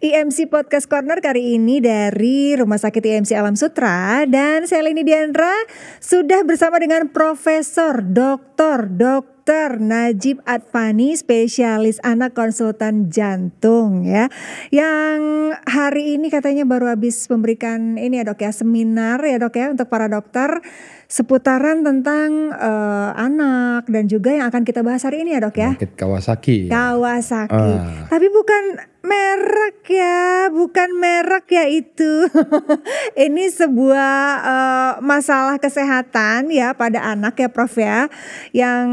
IMC Podcast Corner kali ini dari Rumah Sakit IMC Alam Sutra, dan saya Leni Diandra sudah bersama dengan Profesor Dr. Najib Advani, spesialis anak konsultan jantung ya. Yang hari ini katanya baru habis memberikan ini ya dok ya, seminar ya dok ya untuk para dokter seputaran tentang anak dan juga yang akan kita bahas hari ini ya dok ya. Penyakit Kawasaki. Kawasaki. Tapi bukan merek ya itu. Ini sebuah masalah kesehatan ya pada anak ya Prof ya, yang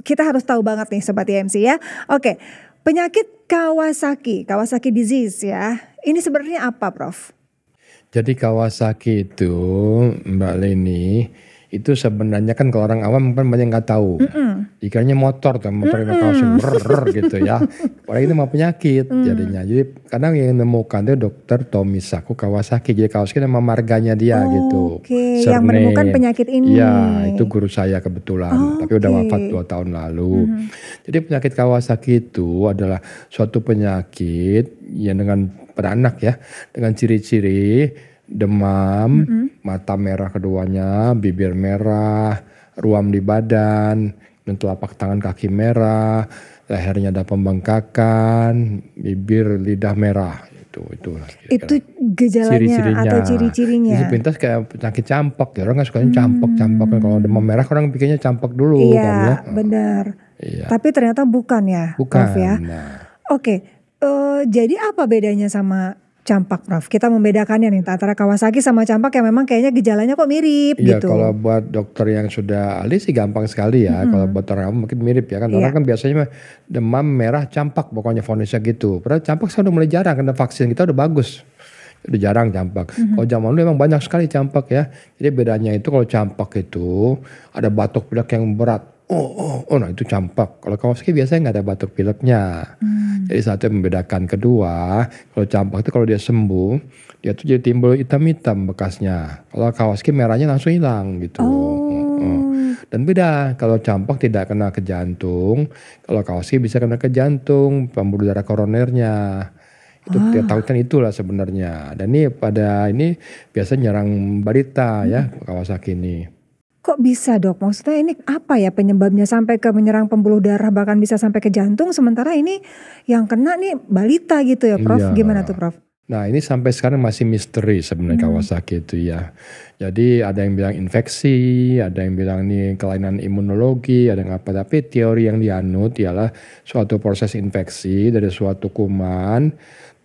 kita harus tahu banget nih Sobat IMC ya. Oke, penyakit Kawasaki disease ya. Ini sebenarnya apa Prof? Jadi Kawasaki itu Mbak Leni, itu sebenarnya kan kalau orang awam kan banyak nggak tahu. Ikannya motor ini Kawasaki gitu ya. Orang itu mau penyakit jadinya. Jadi kadang yang menemukan itu Dokter Tomisaku Kawasaki. Jadi Kawasaki nama marganya dia gitu. Oke, yang menemukan penyakit ini. Ya, itu guru saya kebetulan. Tapi udah wafat 2 tahun lalu. Jadi penyakit Kawasaki itu adalah suatu penyakit yang pada anak ya, dengan ciri-ciri demam, mata merah keduanya, bibir merah, ruam di badan, dan telapak tangan kaki merah, lehernya ada pembengkakan, bibir lidah merah. Itu gejalanya atau ciri-cirinya. Sepintas kayak penyakit campak ya, orang kan sukanya campak kan. Kalau demam merah orang pikirnya campak dulu. Iya, kan, ya. benar. Iya. Tapi ternyata bukan ya, Prof ya. Oke. Jadi apa bedanya sama campak Prof? Kita membedakannya nih antara Kawasaki sama campak yang memang kayaknya gejalanya kok mirip gitu. Kalau buat dokter yang sudah ahli sih gampang sekali ya. Kalau buat orang awam mungkin mirip ya kan. Orang kan biasanya demam merah campak pokoknya fonisnya gitu. Padahal campak sudah mulai jarang karena vaksin kita udah bagus. Udah jarang campak. Kalau zaman dulu memang banyak sekali campak ya. Jadi bedanya itu kalau campak itu ada batuk pilek yang berat. Nah itu campak. Kalau Kawasaki biasanya nggak ada batuk pileknya. Jadi satu yang membedakan. Kedua, kalau campak itu kalau dia sembuh, dia tuh jadi timbul hitam-hitam bekasnya. Kalau Kawasaki merahnya langsung hilang gitu. Dan beda, kalau campak tidak kena ke jantung, kalau Kawasaki bisa kena ke jantung, pembuluh darah koronernya. Itu kita tahu kan itulah sebenarnya. Dan ini biasa nyerang balita ya Kawasaki ini. Kok bisa dok? Maksudnya ini apa ya penyebabnya sampai ke menyerang pembuluh darah bahkan bisa sampai ke jantung, sementara ini yang kena nih balita gitu ya Prof? Iya. Gimana tuh Prof? Nah ini sampai sekarang masih misteri sebenarnya Kawasaki itu ya. Jadi ada yang bilang infeksi, ada yang bilang ini kelainan imunologi, ada yang apa. Tapi teori yang dianut ialah suatu proses infeksi dari suatu kuman,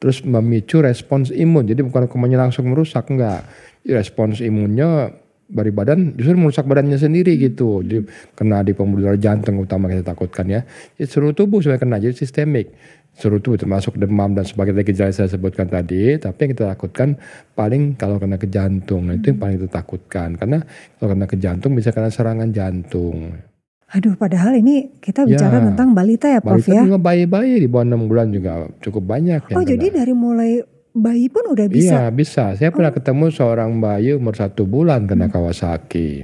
terus memicu respons imun. Jadi bukan kumannya langsung merusak, enggak. Respons imunnya dari badan justru merusak badannya sendiri gitu. Jadi kena di pembuluh darah jantung utama kita takutkan ya. Jadi seluruh tubuh sebenarnya kena, jadi sistemik. Seluruh tubuh termasuk demam dan sebagainya gejala yang saya sebutkan tadi. Tapi yang kita takutkan paling kalau kena ke jantung. Nah itu yang paling kita takutkan. Karena kalau kena ke jantung bisa kena serangan jantung. Aduh, padahal ini kita bicara tentang balita ya Prof balita ya. Juga bayi-bayi di bawah 6 bulan juga cukup banyak. Jadi dari mulai bayi pun udah bisa? Iya bisa. Saya pernah ketemu seorang bayi umur 1 bulan kena Kawasaki.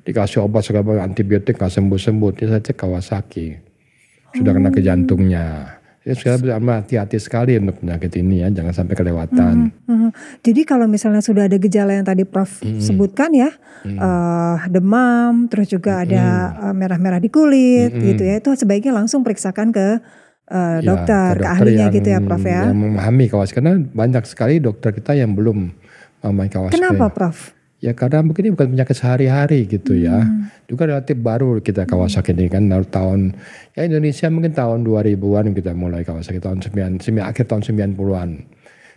Dikasih obat segala antibiotik gak sembuh-sembuh. Dia saja Kawasaki. Sudah kena ke jantungnya. Jadi sekarang hati-hati sekali untuk penyakit ini ya. Jangan sampai kelewatan. Jadi kalau misalnya sudah ada gejala yang tadi Prof sebutkan ya. Demam, terus juga ada merah-merah di kulit gitu ya. Itu sebaiknya langsung periksakan ke dokter ahlinya gitu ya Prof ya. Yang memahami Kawasaki, karena banyak sekali dokter kita yang belum memahami Kawasaki. Kenapa Prof? Ya karena mungkin ini bukan penyakit sehari-hari gitu ya. Juga relatif baru kita Kawasaki ini kan tahun ya Indonesia mungkin tahun 2000-an kita mulai Kawasaki, akhir tahun 90-an.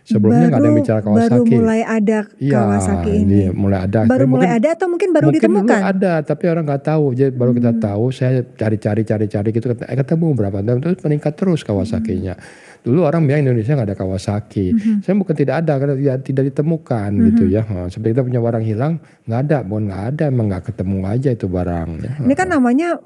Sebelumnya nggak ada yang bicara Kawasaki. Baru mulai ada Kawasaki ini. Iya, mulai ada. Baru mulai ada atau mungkin baru ditemukan? Mungkin ada, tapi orang nggak tahu. Jadi baru kita tahu. Saya cari gitu. Ketemu berapa tahun terus meningkat terus Kawasakinya. Dulu orang bilang Indonesia nggak ada Kawasaki. Saya bukan tidak ada, karena tidak ditemukan gitu ya. Seperti kita punya barang hilang, nggak ada, bukan nggak ada, emang nggak ketemu aja itu barang. Ya. Ini kan namanya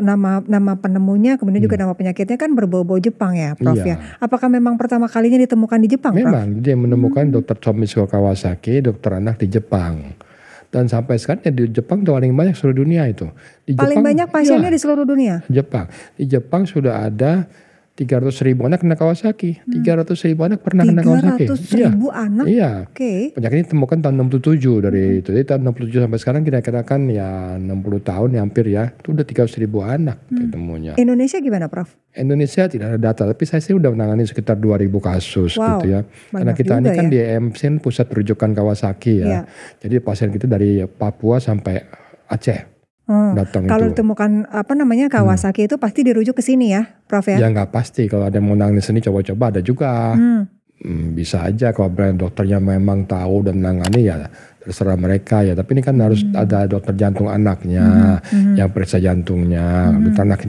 nama penemunya, kemudian juga nama penyakitnya kan berbau-bau Jepang ya, Prof ya. Apakah memang pertama kalinya ditemukan di Jepang, Prof? Memang, dia menemukan Dr. Tomisaku Kawasaki, dokter anak di Jepang. Dan sampai sekarang di Jepang itu paling banyak seluruh dunia itu. Paling banyak pasiennya di seluruh dunia? Jepang. Di Jepang sudah ada 300.000 anak kena Kawasaki. 300.000 anak pernah kena Kawasaki. 300.000 anak? Iya. Penyakit ini ditemukan tahun 67 dari itu. Jadi tahun 67 sampai sekarang kira-kira kan ya 60 tahun ya hampir ya. Itu udah 300.000 anak ketemunya. Indonesia gimana Prof? Indonesia tidak ada data, tapi saya sih udah menangani sekitar 2.000 kasus gitu ya. Karena kita ini kan di EMC pusat rujukan Kawasaki ya. Jadi pasien kita dari Papua sampai Aceh. Kalau ditemukan Kawasaki itu pasti dirujuk ke sini ya, Prof ya? Ya nggak pasti, kalau ada yang mau nangis sini coba-coba ada juga. Bisa aja kalau brand dokternya memang tahu dan menangani ya terserah mereka ya. Tapi ini kan harus ada dokter jantung anaknya yang periksa jantungnya. Dokter anak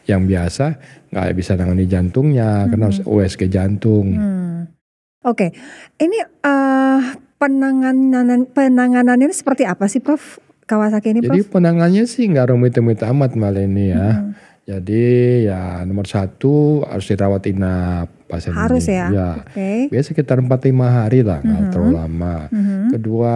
yang biasa nggak bisa nangani jantungnya karena harus USG jantung. Oke, ini penanganannya seperti apa sih Prof? Kawasaki ini Prof? Jadi penanganannya sih nggak rumit-rumit amat malah ini ya. Jadi ya nomor 1 harus dirawat inap pasien harus ini. Ya? Biasa sekitar 4-5 hari lah, nggak terlalu lama. Kedua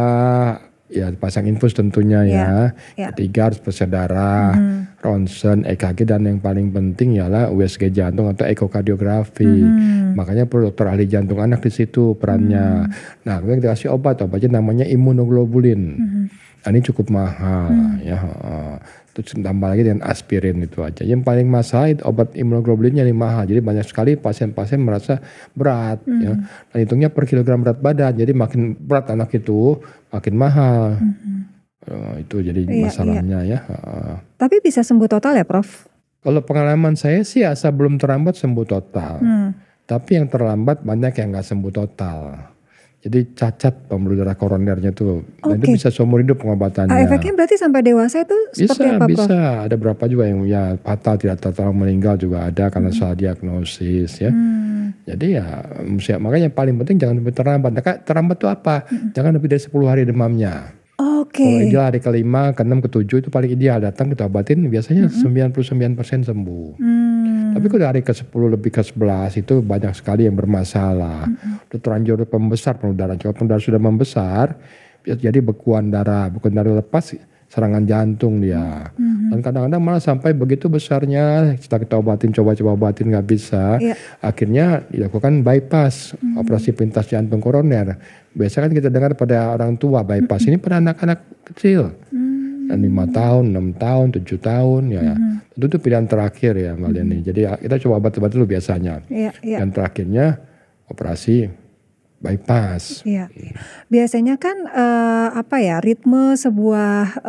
ya pasang infus tentunya ya. Ketiga harus periksa darah, ronsen, EKG, dan yang paling penting ialah USG jantung atau ekokardiografi. Makanya perlu dokter ahli jantung anak di situ perannya. Nah, kemudian kita kasih obatnya namanya imunoglobulin. Nah, ini cukup mahal ya. Terus tambah lagi dengan aspirin itu aja. Yang paling masalah itu obat imunoglobulinnya ini mahal. Jadi banyak sekali pasien-pasien merasa berat ya. Dan hitungnya per kilogram berat badan. Jadi makin berat anak itu makin mahal. Itu jadi masalahnya ya. Tapi bisa sembuh total ya Prof? Kalau pengalaman saya sih asal belum terlambat sembuh total. Tapi yang terlambat banyak yang nggak sembuh total. Jadi cacat pembuluh darah koronernya tuh. Dan itu bisa seumur hidup pengobatannya. Efeknya berarti sampai dewasa itu seperti apa Prof? Bisa. Ada berapa juga yang ya fatal, tidak tertolong, meninggal juga ada karena salah diagnosis ya. Jadi ya makanya paling penting jangan lebih terlambat. Nah, terlambat itu apa? Jangan lebih dari 10 hari demamnya. Kalau ideal hari ke-5, ke-6, ke-7 itu paling ideal. Datang kita obatin biasanya 99% sembuh. Tapi kalau dari ke-10 lebih ke-11 itu banyak sekali yang bermasalah. Udah terlanjur pembesar pembuluh darah. Kalau pembuluh darah sudah membesar, jadi bekuan darah lepas, serangan jantung dia. Dan kadang-kadang malah sampai begitu besarnya, setelah kita obatin, coba-coba obatin nggak bisa, akhirnya dilakukan bypass, operasi pintas jantung koroner. Biasa kan kita dengar pada orang tua bypass, ini pada anak-anak kecil. 5 tahun, 6 tahun, 7 tahun ya. Itu pilihan terakhir ya Mbak Leni. Jadi kita coba obat-obat dulu biasanya. Dan terakhirnya operasi bypass. Biasanya kan ritme sebuah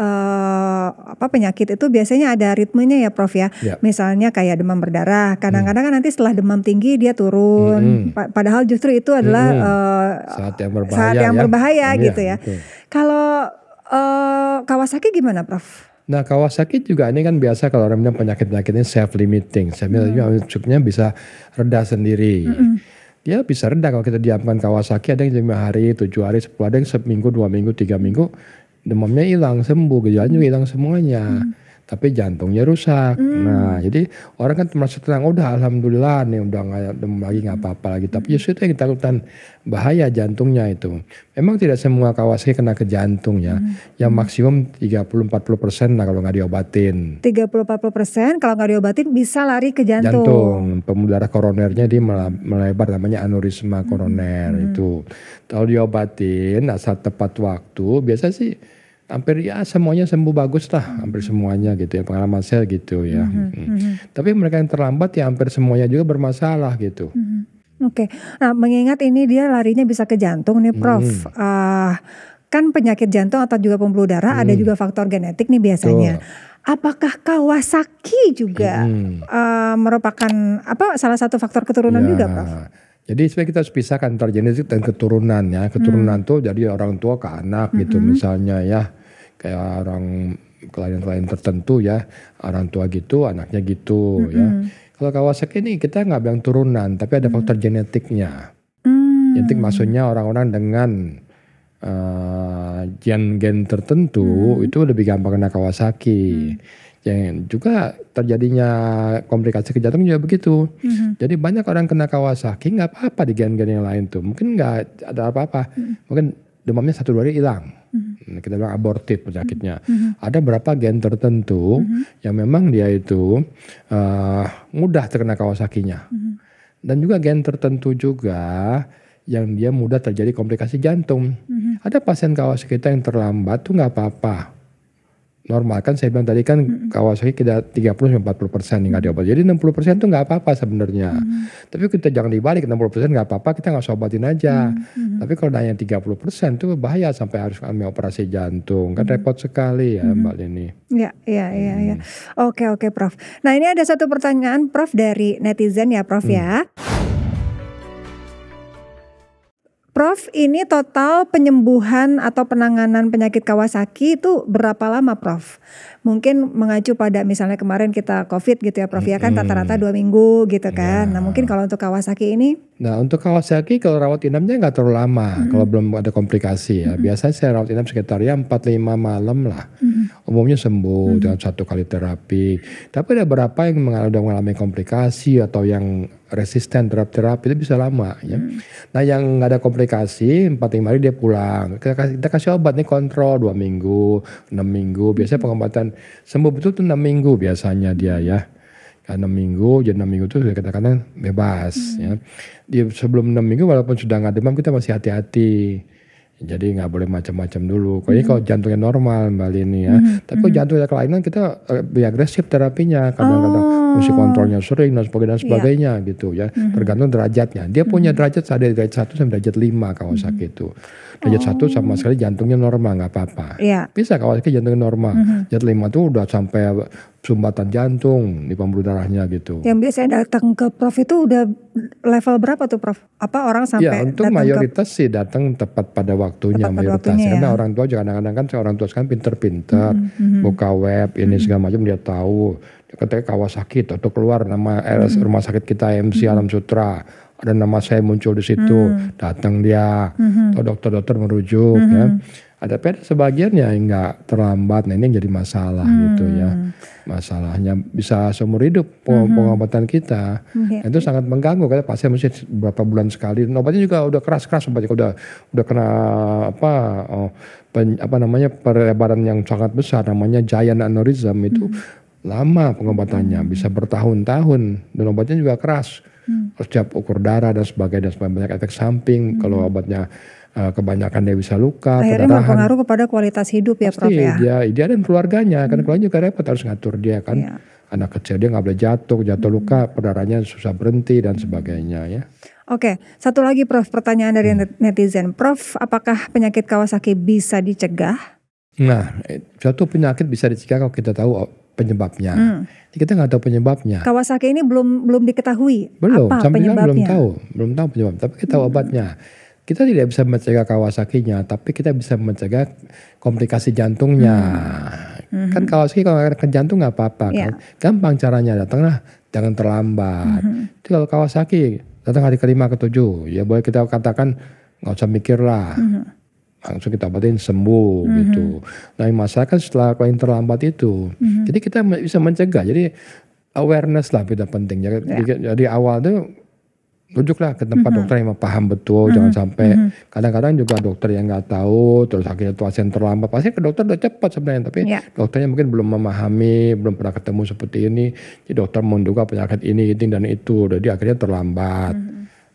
penyakit itu biasanya ada ritmenya ya Prof ya. Misalnya kayak demam berdarah. Kadang-kadang kan nanti setelah demam tinggi dia turun. Padahal justru itu adalah saat yang berbahaya, gitu ya. Kalau Kawasaki gimana Prof? Nah Kawasaki juga ini kan biasa kalau orang bilang penyakit-penyakitnya self-limiting. Maksudnya bisa reda sendiri. Dia bisa reda kalau kita diamkan Kawasaki, ada yang 5 hari, 7 hari, 10 hari, ada yang seminggu, 2 minggu, 3 minggu. Demamnya hilang, sembuh, gejalanya hilang semuanya. Tapi jantungnya rusak. Nah jadi orang kan merasa tenang, udah alhamdulillah nih udah gak demam lagi, gak apa-apa lagi. Tapi justru itu yang kita lakukan, bahaya jantungnya itu. Memang tidak semua Kawasaki kena ke jantung ya. Yang maksimum 30-40% lah kalau gak diobatin. 30-40% kalau gak diobatin bisa lari ke jantung. Jantung, pembuluh darah koronernya dia melebar, namanya aneurisma koroner itu. Kalau diobatin asal tepat waktu, biasa sih hampir ya semuanya sembuh bagus lah, hampir semuanya gitu ya, pengalaman saya gitu ya. Tapi mereka yang terlambat ya hampir semuanya juga bermasalah gitu. Nah mengingat ini dia larinya bisa ke jantung nih Prof. Kan penyakit jantung atau juga pembuluh darah ada juga faktor genetik nih biasanya. Apakah Kawasaki juga merupakan salah satu faktor keturunan juga Prof? Jadi sebenarnya kita harus pisahkan antara genetik dan keturunan ya. Keturunan tuh jadi orang tua ke anak gitu misalnya ya. Kayak orang klien-klien tertentu ya, orang tua gitu, anaknya gitu ya. Kalau Kawasaki ini kita nggak bilang turunan, tapi ada faktor genetiknya. Genetik maksudnya orang-orang dengan gen tertentu itu lebih gampang kena Kawasaki. Yang juga terjadinya komplikasi ke jantung juga begitu. Jadi banyak orang kena Kawasaki nggak apa-apa di gen-gen yang lain tuh. Mungkin nggak ada apa-apa. Mungkin demamnya 1-2 hari hilang. kita bilang abortif penyakitnya. Ada berapa gen tertentu yang memang dia itu mudah terkena Kawasaki-nya. Dan juga gen tertentu juga yang dia mudah terjadi komplikasi jantung. Ada pasien Kawasaki kita yang terlambat tuh nggak apa-apa. Normal kan saya bilang tadi kan Kawasaki kita 30-40% yang nggak diobat. Jadi 60% tuh nggak apa-apa sebenarnya. Tapi kita jangan dibalik 60% nggak apa-apa, kita nggak usah obatin aja. Tapi kalau hanya 30% tuh bahaya sampai harus ambil operasi jantung. Kan repot sekali ya Mbak Leni. Iya. Oke Prof. Nah ini ada satu pertanyaan Prof dari netizen ya Prof ya. Prof, ini total penyembuhan atau penanganan penyakit Kawasaki itu berapa lama Prof? Mungkin mengacu pada misalnya kemarin kita COVID gitu ya Prof ya kan rata-rata 2 minggu gitu kan. Nah mungkin kalau untuk Kawasaki ini? Nah untuk Kawasaki kalau rawat inapnya nggak terlalu lama kalau belum ada komplikasi ya. Biasanya saya rawat inap sekitar ya 4-5 malam lah. Umumnya sembuh dengan 1 kali terapi. Tapi ada beberapa yang mengalami komplikasi atau yang resisten terhadap terapi itu bisa lama ya. Nah yang nggak ada komplikasi 4-5 hari dia pulang. Kita kasih obat nih kontrol 2 minggu, 6 minggu. Biasanya pengobatan sembuh betul tuh 6 minggu biasanya dia ya. 6 minggu, jadi 6 minggu itu kita katakan bebas ya. Sebelum 6 minggu walaupun sudah nggak demam kita masih hati-hati. Jadi nggak boleh macam-macam dulu. Kalau jantungnya normal Mbak Lini ya. Tapi kalau jantungnya kelainan kita lebih agresif terapinya. Kadang-kadang mesti kontrolnya sering dan sebagainya gitu ya. Tergantung derajatnya. Dia punya derajat dari derajat 1 sampai derajat 5 Kawasaki itu. Derajat 1 sama sekali jantungnya normal nggak apa-apa. Bisa Kawasaki jantungnya normal. Derajat 5 tuh udah sampai sumbatan jantung di pembuluh darahnya gitu. Yang biasanya datang ke Prof itu udah level berapa tuh Prof? Apa orang sampai ya untuk mayoritas sih datang tepat pada waktunya mayoritas. Karena orang tua kadang-kadang kan orang tua sekarang pinter-pinter buka web ini segala macam dia tahu. Ketika Kawasaki itu keluar nama rumah sakit kita MC Alam Sutra. Ada nama saya muncul di situ, datang dia, atau dokter-dokter merujuk ya. Ada sebagian yang nggak terlambat, nah ini yang jadi masalah gitu ya. Masalahnya bisa seumur hidup pengobatan kita, itu sangat mengganggu karena pasien mesti beberapa bulan sekali. Dan obatnya juga udah keras-keras, obatnya udah kena perlebaran yang sangat besar, namanya giant aneurysm itu lama pengobatannya, bisa bertahun-tahun dan obatnya juga keras. Setiap ukur darah dan sebagainya, banyak efek samping. Kalau obatnya kebanyakan dia bisa luka, akhirnya berpengaruh kepada kualitas hidup ya Prof ya. Dia dan keluarganya, karena keluarga juga repot harus ngatur dia kan. Anak kecil dia nggak boleh jatuh luka, perdarahannya susah berhenti dan sebagainya ya. Oke, satu lagi Prof, pertanyaan dari netizen. Prof, apakah penyakit Kawasaki bisa dicegah? Nah, suatu penyakit bisa dicegah kalau kita tahu penyebabnya. Kita nggak tahu penyebabnya. Kawasaki ini belum diketahui. Belum, apa sampai penyebabnya? belum tahu penyebab. Tapi kita tahu obatnya. Kita tidak bisa mencegah Kawasaki-nya, tapi kita bisa mencegah komplikasi jantungnya. Kan Kawasaki kalau ke jantung nggak apa-apa kan. Gampang caranya, datanglah, jangan terlambat. Itu kalau Kawasaki datang hari ke-5 ke-7, ya boleh kita katakan nggak usah mikir lah. Langsung kita obatin sembuh gitu. Nah masalah kan setelah kalau yang terlambat itu, jadi kita bisa mencegah. Jadi awareness lah kita penting. Jadi awal tuh rujuklah ke tempat dokter yang paham betul, jangan sampai kadang-kadang juga dokter yang nggak tahu, terus akhirnya pasien terlambat. Pasien ke dokter udah cepat sebenarnya, tapi dokternya mungkin belum memahami, belum pernah ketemu seperti ini. Jadi dokter menduga penyakit ini dan itu, jadi akhirnya terlambat.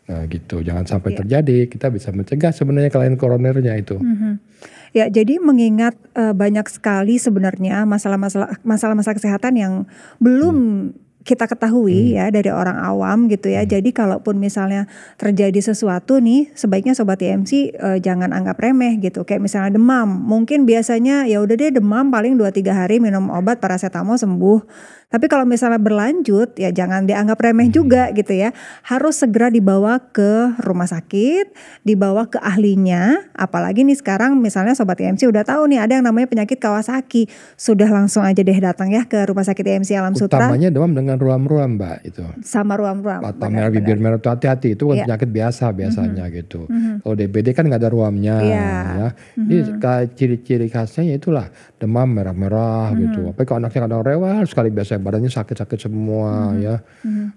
Nah gitu, jangan sampai terjadi. Kita bisa mencegah sebenarnya kelainan koronernya itu. Ya, jadi mengingat banyak sekali sebenarnya masalah-masalah kesehatan yang belum kita ketahui ya dari orang awam gitu ya. Jadi kalaupun misalnya terjadi sesuatu nih, sebaiknya Sobat TMC jangan anggap remeh gitu. Kayak misalnya demam, mungkin biasanya ya udah deh demam paling 2-3 hari minum obat paracetamol sembuh. Tapi kalau misalnya berlanjut ya jangan dianggap remeh juga gitu ya. Harus segera dibawa ke rumah sakit, dibawa ke ahlinya. Apalagi nih sekarang misalnya Sobat TMC udah tahu nih ada yang namanya penyakit Kawasaki. Sudah langsung aja deh datang ya ke Rumah Sakit TMC Alam Sutra. Utamanya demam dengan ruam-ruam Mbak itu. Sama ruam-ruam. Mata merah, bibir merah, hati-hati itu kan penyakit biasa biasanya gitu. Kalau DBD kan nggak ada ruamnya ya. Jadi ciri-ciri khasnya ya itulah demam merah-merah gitu. Apalagi kalau anaknya kadang rewel sekali biasanya badannya sakit-sakit semua ya.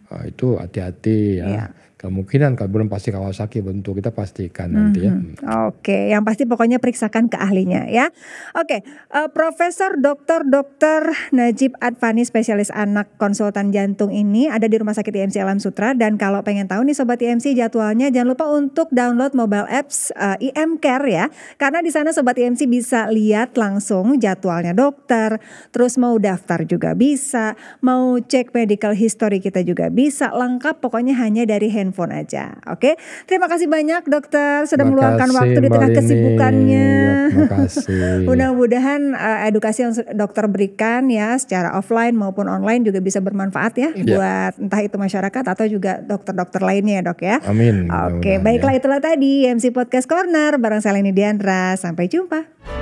Nah, itu hati-hati ya. kemungkinan kalau belum pasti Kawasaki bentuk kita pastikan nanti ya. Oke, yang pasti pokoknya periksakan ke ahlinya ya. Oke, Profesor Dr. Najib Advani, spesialis anak konsultan jantung ini ada di Rumah Sakit IMC Alam Sutera. Dan kalau pengen tahu nih Sobat IMC jadwalnya, jangan lupa untuk download mobile apps IM Care ya. Karena di sana Sobat IMC bisa lihat langsung jadwalnya dokter, terus mau daftar juga bisa, mau cek medical history kita juga bisa, lengkap pokoknya hanya dari handphone aja. Oke, terima kasih banyak dokter sudah meluangkan waktu di tengah kesibukannya. Terima kasih. Mudah-mudahan edukasi yang dokter berikan ya secara offline maupun online juga bisa bermanfaat ya buat entah itu masyarakat atau juga dokter-dokter lainnya ya dok ya. Amin. Oke, baiklah itulah tadi IMC Podcast Corner bareng saya Leni Diandra. Sampai jumpa.